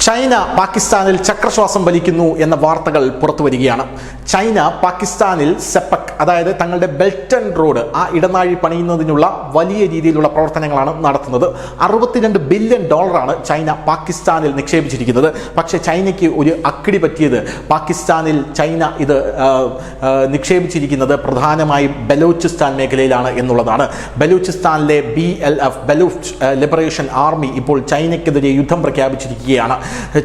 China പാകിസ്ഥാനിൽ ചക്രശ്വാസം വലിക്കുന്നു എന്ന വാർത്തകൾ പുറത്തു വരികയാണ്. ചൈന പാകിസ്ഥാനിൽ സെപ്പക്, അതായത് തങ്ങളുടെ ബെൽറ്റ് ആൻഡ് റോഡ്, ആ ഇടനാഴി പണിയുന്നതിനുള്ള വലിയ രീതിയിലുള്ള പ്രവർത്തനങ്ങളാണ് നടത്തുന്നത്. $62 ബില്യൺ ചൈന പാകിസ്ഥാനിൽ നിക്ഷേപിച്ചിരിക്കുന്നത്. പക്ഷേ ചൈനയ്ക്ക് ഒരു അക്കിടി പറ്റിയത്, പാകിസ്ഥാനിൽ ചൈന ഇത് നിക്ഷേപിച്ചിരിക്കുന്നത് പ്രധാനമായും ബലൂചിസ്ഥാൻ മേഖലയിലാണ് എന്നുള്ളതാണ്. ബലൂചിസ്ഥാനിലെ BLF ബലൂച്ച് ലിബറേഷൻ ആർമി ഇപ്പോൾ ചൈനയ്ക്കെതിരെ യുദ്ധം പ്രഖ്യാപിച്ചിരിക്കുകയാണ്.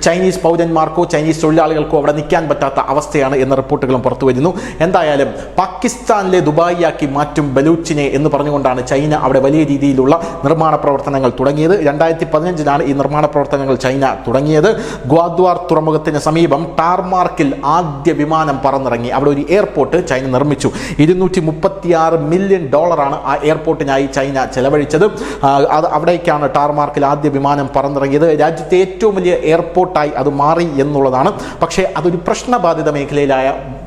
ചൈനീസ് പൗരന്മാർക്കോ ചൈനീസ് തൊഴിലാളികൾക്കോ അവിടെ നിൽക്കാൻ പറ്റാത്ത അവസ്ഥയാണ് എന്ന റിപ്പോർട്ടുകളും പുറത്തു വരുന്നു. എന്തായാലും പാകിസ്ഥാനിലെ ദുബായിയാക്കി മാറ്റും ബലൂച്ചിനെ എന്ന് പറഞ്ഞുകൊണ്ടാണ് ചൈന അവിടെ വലിയ രീതിയിലുള്ള നിർമ്മാണ പ്രവർത്തനങ്ങൾ തുടങ്ങിയത്. 2015 ഈ നിർമ്മാണ പ്രവർത്തനങ്ങൾ ചൈന തുടങ്ങിയത്. ഗ്വാദ്വാർ തുറമുഖത്തിന് സമീപം ടാർമാർക്കിൽ ആദ്യ വിമാനം പറന്നിറങ്ങി. അവിടെ ഒരു എയർപോർട്ട് ചൈന നിർമ്മിച്ചു. $236 മില്യൺ ആ എയർപോർട്ടിനായി ചൈന ചെലവഴിച്ചത്. അവിടേക്കാണ് ടാർമാർക്കിൽ ആദ്യ വിമാനം പറന്നിറങ്ങിയത്. രാജ്യത്തെ ഏറ്റവും വലിയ എയർപോർട്ടായി അത് മാറി എന്നുള്ളതാണ്. പക്ഷേ അതൊരു പ്രശ്നബാധിത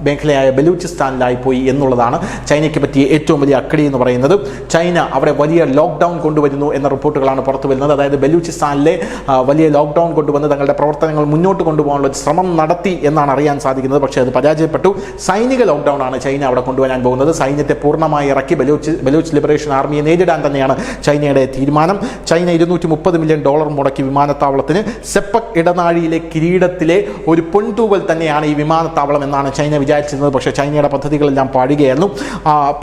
മേഖലയായ ബലൂചിസ്ഥാനിലായി പോയി എന്നുള്ളതാണ് ചൈനയ്ക്ക് പറ്റിയ ഏറ്റവും വലിയ അക്കടി എന്ന് പറയുന്നത്. ചൈന അവിടെ വലിയ ലോക്ക്ഡൗൺ കൊണ്ടുവരുന്നു എന്ന റിപ്പോർട്ടുകളാണ് പുറത്തു വരുന്നത്. അതായത് ബലൂചിസ്ഥാനിലെ വലിയ ലോക്ക്ഡൗൺ കൊണ്ടുവന്ന് തങ്ങളുടെ പ്രവർത്തനങ്ങൾ മുന്നോട്ട് കൊണ്ടുപോകാനുള്ള ശ്രമം നടത്തി എന്നാണ് അറിയാൻ സാധിക്കുന്നത്. പക്ഷേ അത് പരാജയപ്പെട്ടു. സൈനിക ലോക്ക്ഡൗൺ ആണ് ചൈന അവിടെ കൊണ്ടുവരാൻ പോകുന്നത്. സൈന്യത്തെ പൂർണ്ണമായി ഇറക്കി ബലൂച്ച് ലിബറേഷൻ ആർമിയെ നേരിടാൻ തന്നെയാണ് ചൈനയുടെ തീരുമാനം. ചൈന $230 മില്യൺ മുടക്കി വിമാനത്താവളത്തിന്. സെപ്പക് ഇടനാഴിയിലെ കിരീടത്തിലെ ഒരു പൊൻതൂവൽ തന്നെയാണ് ഈ വിമാനത്താവളം എന്നാണ് ചൈന വിചാരിച്ചിരുന്നത്. പക്ഷേ ചൈനയുടെ പദ്ധതികളെല്ലാം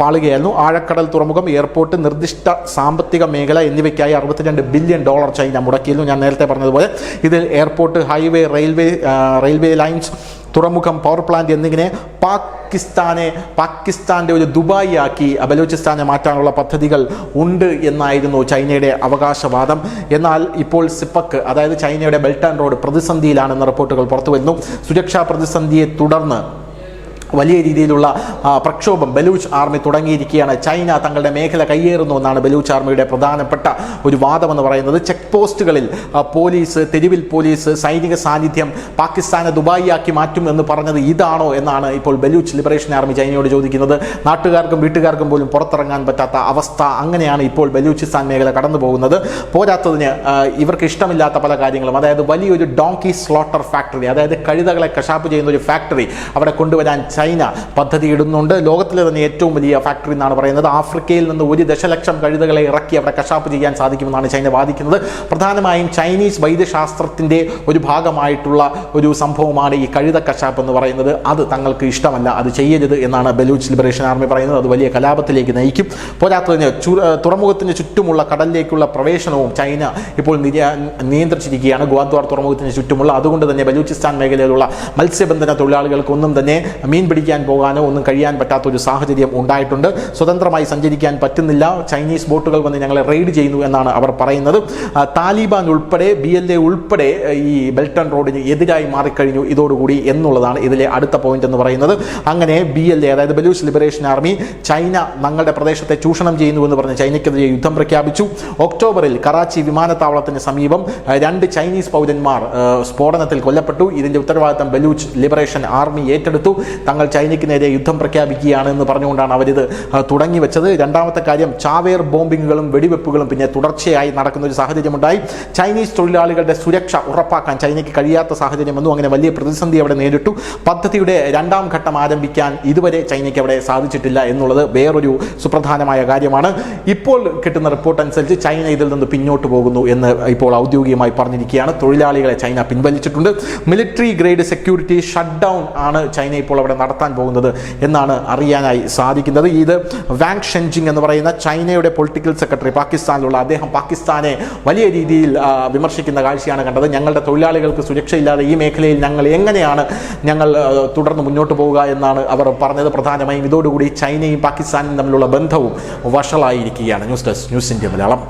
പാളുകയായിരുന്നു. ആഴക്കടൽ തുറമുഖം, എയർപോർട്ട്, നിർദ്ദിഷ്ട സാമ്പത്തിക മേഖല എന്നിവയ്ക്കായി $62 ബില്യൺ ചൈന മുടക്കിയിരുന്നു. ഞാൻ നേരത്തെ പറഞ്ഞതുപോലെ ഇതിൽ എയർപോർട്ട്, ഹൈവേ, റെയിൽവേ ലൈൻസ്, തുറമുഖം, പവർ പ്ലാന്റ് എന്നിങ്ങനെ പാകിസ്ഥാന്റെ ഒരു ദുബായി ആക്കി ബലൂചിസ്ഥാനെ മാറ്റാനുള്ള പദ്ധതികൾ ഉണ്ട് എന്നായിരുന്നു ചൈനയുടെ അവകാശവാദം. എന്നാൽ ഇപ്പോൾ സിപ്പക്, അതായത് ചൈനയുടെ ബെൽറ്റ് ആൻഡ് റോഡ് പ്രതിസന്ധിയിലാണെന്ന റിപ്പോർട്ടുകൾ പുറത്തു വരുന്നു. സുരക്ഷാ പ്രതിസന്ധിയെ തുടർന്ന് വലിയ രീതിയിലുള്ള പ്രക്ഷോഭം ബലൂച്ച് ആർമി തുടങ്ങിയിരിക്കുകയാണ്. ചൈന തങ്ങളുടെ മേഖല കയ്യേറുന്നു എന്നാണ് ബലൂച്ച് ആർമിയുടെ പ്രധാനപ്പെട്ട ഒരു വാദമെന്ന് പറയുന്നത്. ചെക്ക് പോസ്റ്റുകളിൽ പോലീസ്, തെരുവിൽ പോലീസ്, സൈനിക സാന്നിധ്യം പാകിസ്ഥാനെ ദുബായിയാക്കി മാറ്റും എന്ന് പറഞ്ഞത് ഇതാണോ എന്നാണ് ഇപ്പോൾ ബലൂച്ച് ലിബറേഷൻ ആർമി ചൈനയോട് ചോദിക്കുന്നത്. നാട്ടുകാർക്കും വീട്ടുകാർക്കും പോലും പുറത്തിറങ്ങാൻ പറ്റാത്ത അവസ്ഥ, അങ്ങനെയാണ് ഇപ്പോൾ ബലൂചിസ്ഥാൻ മേഖല കടന്നു പോകുന്നത്. പോരാത്തതിന് ഇവർക്ക് ഇഷ്ടമില്ലാത്ത പല കാര്യങ്ങളും, അതായത് വലിയൊരു ഡോങ്കി സ്ലോട്ടർ ഫാക്ടറി, അതായത് കഴുതകളെ കശാപ്പ് ചെയ്യുന്ന ഒരു ഫാക്ടറി അവിടെ കൊണ്ടുവരാൻ ചൈന പദ്ധതി ഇടുന്നുണ്ട്. ലോകത്തിലെ തന്നെ ഏറ്റവും വലിയ ഫാക്ടറി എന്നാണ് പറയുന്നത്. ആഫ്രിക്കയിൽ നിന്ന് 1 ദശലക്ഷം കഴുതകളെ ഇറക്കി അവിടെ കശാപ്പ് ചെയ്യാൻ സാധിക്കുമെന്നാണ് ചൈന വാദിക്കുന്നത്. പ്രധാനമായും ചൈനീസ് വൈദ്യശാസ്ത്രത്തിൻ്റെ ഒരു ഭാഗമായിട്ടുള്ള ഒരു സംഭവമാണ് ഈ കഴുത കശാപ്പ് എന്ന് പറയുന്നത്. അത് തങ്ങൾക്ക് ഇഷ്ടമല്ല, അത് ചെയ്യരുത് എന്നാണ് ബലൂച്ച് ലിബറേഷൻ ആർമി പറയുന്നത്. അത് വലിയ കലാപത്തിലേക്ക് നയിക്കും. പോരാത്തതിന് തുറമുഖത്തിന് ചുറ്റുമുള്ള കടലിലേക്കുള്ള പ്രവേശനവും ചൈന ഇപ്പോൾ നിയന്ത്രിച്ചിരിക്കുകയാണ്. ഗ്വാദ്വാർ തുറമുഖത്തിന് ചുറ്റുമുള്ള. അതുകൊണ്ട് തന്നെ ബലൂചിസ്ഥാൻ മേഖലയിലുള്ള മത്സ്യബന്ധന തൊഴിലാളികൾക്കൊന്നും തന്നെ മീൻ പിടിക്കാൻ പോകാനോ ഒന്നും കഴിയാൻ പറ്റാത്ത ഒരു സാഹചര്യം ഉണ്ടായിട്ടുണ്ട്. സ്വതന്ത്രമായി സഞ്ചരിക്കാൻ പറ്റുന്നില്ല. ചൈനീസ് ബോട്ടുകൾ വന്ന് ഞങ്ങളെ റെയ്ഡ് ചെയ്യുന്നു എന്നാണ് അവർ പറയുന്നത്. താലിബാൻ ഉൾപ്പെടെ, BLA ഉൾപ്പെടെ ഈ ബെൽറ്റ് ആൻഡ് റോഡിന് എതിരായി മാറിക്കഴിഞ്ഞു ഇതോടുകൂടി എന്നുള്ളതാണ് ഇതിലെ അടുത്ത പോയിന്റ് എന്ന് പറയുന്നത്. അങ്ങനെ BLA, അതായത് ബലൂച്ച് ലിബറേഷൻ ആർമി, ചൈന ഞങ്ങളുടെ പ്രദേശത്തെ ചൂഷണം ചെയ്യുന്നു എന്ന് പറഞ്ഞ് ചൈനയ്ക്കെതിരെ യുദ്ധം പ്രഖ്യാപിച്ചു. ഒക്ടോബറിൽ കറാച്ചി വിമാനത്താവളത്തിന് സമീപം 2 ചൈനീസ് പൗരന്മാർ സ്ഫോടനത്തിൽ കൊല്ലപ്പെട്ടു. ഇതിന്റെ ഉത്തരവാദിത്തം ബലൂച്ച് ലിബറേഷൻ ആർമി ഏറ്റെടുത്തു. തങ്ങൾ ചൈനയ്ക്ക് നേരെ യുദ്ധം പ്രഖ്യാപിക്കുകയാണ് എന്ന് പറഞ്ഞുകൊണ്ടാണ് അവരിത് തുടങ്ങി വെച്ചത്. രണ്ടാമത്തെ കാര്യം, ചാവേർ ബോംബിങ്ങുകളും വെടിവെപ്പുകളും പിന്നെ തുടർച്ചയായി നടക്കുന്ന ഒരു സാഹചര്യമുണ്ടായി. ചൈനീസ് തൊഴിലാളികളുടെ സുരക്ഷ ഉറപ്പാക്കാൻ ചൈനയ്ക്ക് കഴിയാത്ത സാഹചര്യം വന്നു. അങ്ങനെ വലിയ പ്രതിസന്ധി അവിടെ നേരിട്ടു. പദ്ധതിയുടെ 2ാം ഘട്ടം ആരംഭിക്കാൻ ഇതുവരെ ചൈനയ്ക്ക് അവിടെ സാധിച്ചിട്ടില്ല എന്നുള്ളത് വേറൊരു സുപ്രധാനമായ കാര്യമാണ്. ഇപ്പോൾ കിട്ടുന്ന റിപ്പോർട്ട് അനുസരിച്ച് ചൈന ഇതിൽ നിന്ന് പിന്നോട്ട് പോകുന്നു എന്ന് ഇപ്പോൾ ഔദ്യോഗികമായി പറഞ്ഞിരിക്കുകയാണ്. തൊഴിലാളികളെ ചൈന പിൻവലിച്ചിട്ടുണ്ട്. Military grade security shut down ആണ് ചൈന ഇപ്പോൾ അവിടെ നടത്താൻ പോകുന്നത് എന്നാണ് അറിയാനായി സാധിക്കുന്നത്. ഇത് വാങ് ഷെൻജിങ് എന്ന് പറയുന്ന ചൈനയുടെ പൊളിറ്റിക്കൽ സെക്രട്ടറി പാകിസ്ഥാനിലുള്ള അദ്ദേഹം പാകിസ്ഥാനെ വലിയ രീതിയിൽ വിമർശിക്കുന്ന കാഴ്ചയാണ് കണ്ടത്. ഞങ്ങളുടെ തൊഴിലാളികൾക്ക് സുരക്ഷയില്ലാതെ ഈ മേഖലയിൽ എങ്ങനെയാണ് ഞങ്ങൾ തുടർന്ന് മുന്നോട്ട് പോവുക എന്നാണ് അവർ പറഞ്ഞത്. പ്രധാനമായും ഇതോടുകൂടി ചൈനയും പാകിസ്ഥാനും തമ്മിലുള്ള ബന്ധവും വഷളായിരിക്കുകയാണ്. News desk, news India Malayalam.